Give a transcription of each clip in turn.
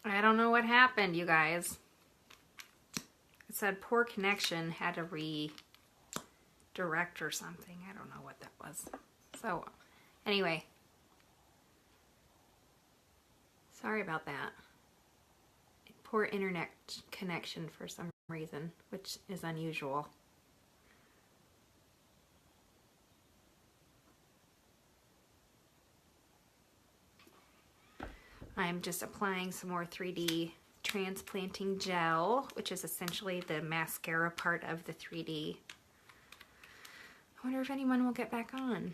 I don't know what happened, you guys. It said poor connection, had to redirect or something. I don't know what that was. So, anyway. Sorry about that. Poor internet connection for some reason, which is unusual. I'm just applying some more 3D transplanting gel, which is essentially the mascara part of the 3D. I wonder if anyone will get back on.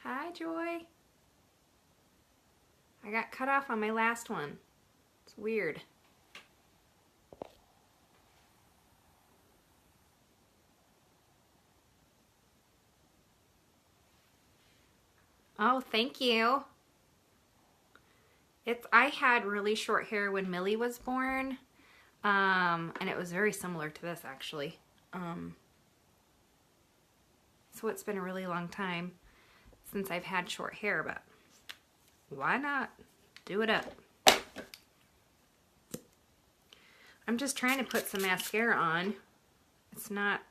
Hi, Joy. I got cut off on my last one. It's weird. Oh, thank you. I had really short hair when Millie was born, and it was very similar to this actually. So it's been a really long time since I've had short hair, but why not do it up? I'm just trying to put some mascara on. It's not...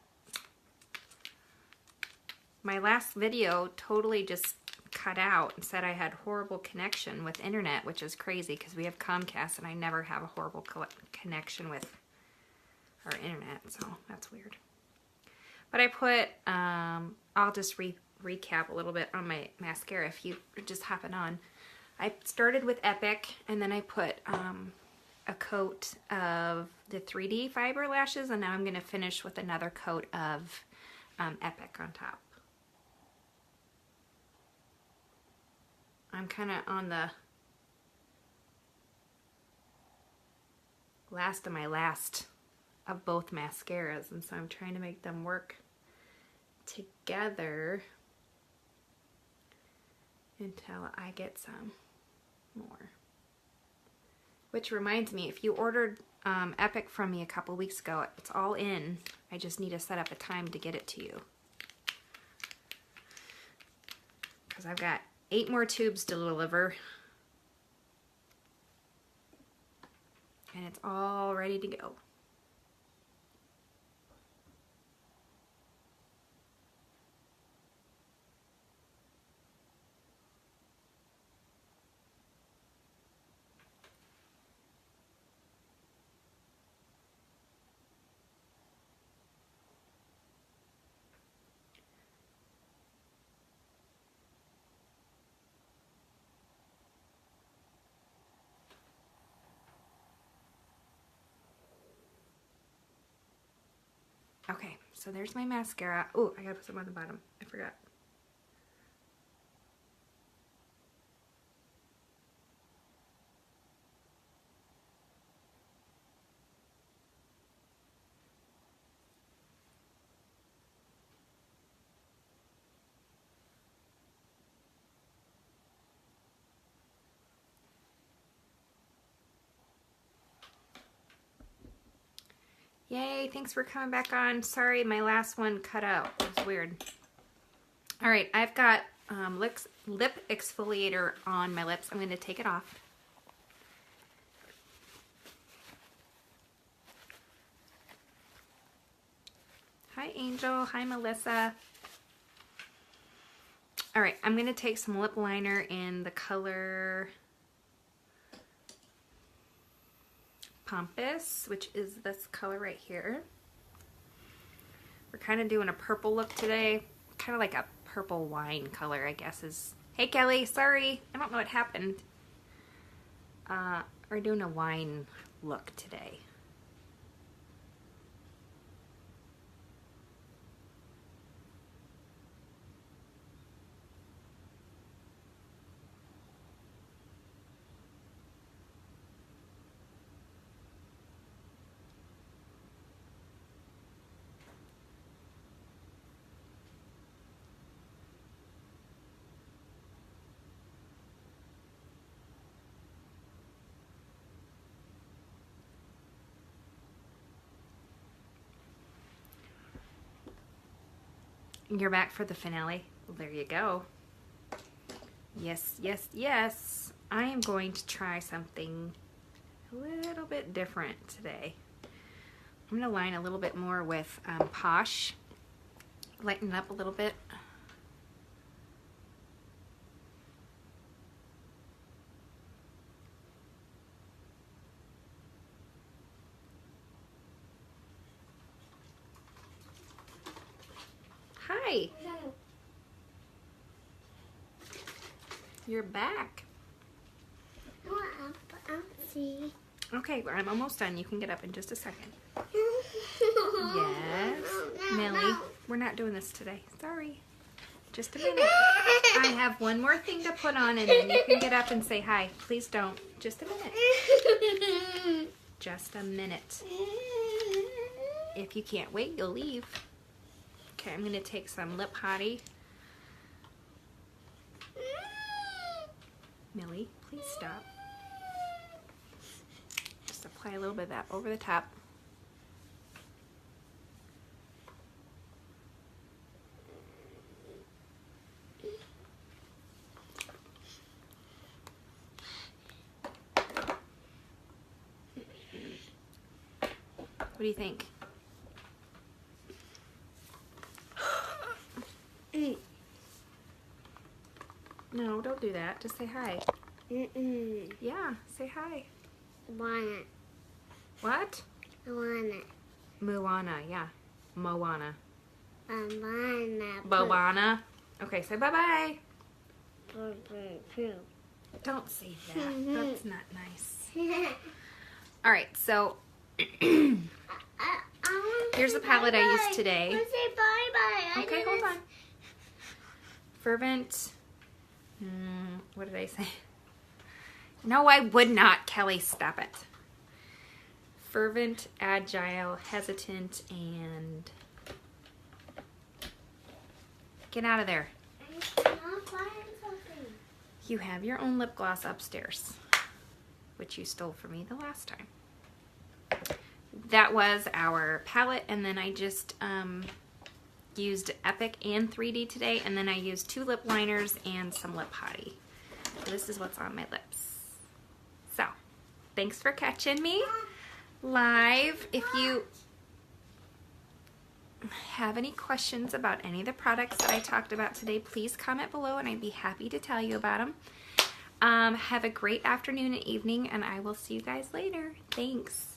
My last video totally just cut out and said I had horrible connection with internet, which is crazy because we have Comcast and I never have a horrible connection with our internet, so that's weird. But I put, I'll just recap a little bit on my mascara if you just happen on. I started with Epic and then I put a coat of the 3D fiber lashes, and now I'm going to finish with another coat of Epic on top. I'm kind of on the last of my last of both mascaras, and so I'm trying to make them work together until I get some more. Which reminds me, if you ordered Epic from me a couple weeks ago, it's all in. I just need to set up a time to get it to you. Because I've got 8 more tubes to deliver. And it's all ready to go. Okay, so there's my mascara. Oh, I gotta put some on the bottom. I forgot. Yay, thanks for coming back on. Sorry, my last one cut out. It was weird. All right, I've got lip exfoliator on my lips. I'm going to take it off. Hi, Angel. Hi, Melissa. All right, I'm going to take some lip liner in the color Pompous, which is this color right here. We're kind of doing a purple look today. Kind of like a purple wine color, I guess is... Hey, Kelly. Sorry. I don't know what happened. We're doing a wine look today. You're back for the finale. Well, there you go. Yes, yes, yes. I am going to try something a little bit different today. I'm going to line a little bit more with Posh. Lighten it up a little bit. Hi. You're back. Okay, well, I'm almost done. You can get up in just a second. Yes. Millie, we're not doing this today. Sorry. Just a minute. I have one more thing to put on and then you can get up and say hi. Please don't. Just a minute. Just a minute. If you can't wait, you'll leave. Okay, I'm going to take some Lip Hottie. Millie, please stop. Just apply a little bit of that over the top. What do you think? No, don't do that. Just say hi. Yeah, say hi. Moana. What? Moana. Moana, yeah. Moana. Moana. Moana. Okay, say bye-bye. Don't say that. That's not nice. All right, so here's the palette I used today. Let's say bye-bye. Okay, hold on. Fervent. What did I say? No, I would not, Kelly. Stop it. Fervent, agile, hesitant, and get out of there. I'm not buying something. You have your own lip gloss upstairs, which you stole from me the last time. That was our palette, and then I just used Epic and 3D today, and then I used 2 lip liners and some Lip Hottie. So this is what's on my lips. So, thanks for catching me live. If you have any questions about any of the products that I talked about today, please comment below and I'd be happy to tell you about them. Have a great afternoon and evening, and I will see you guys later. Thanks.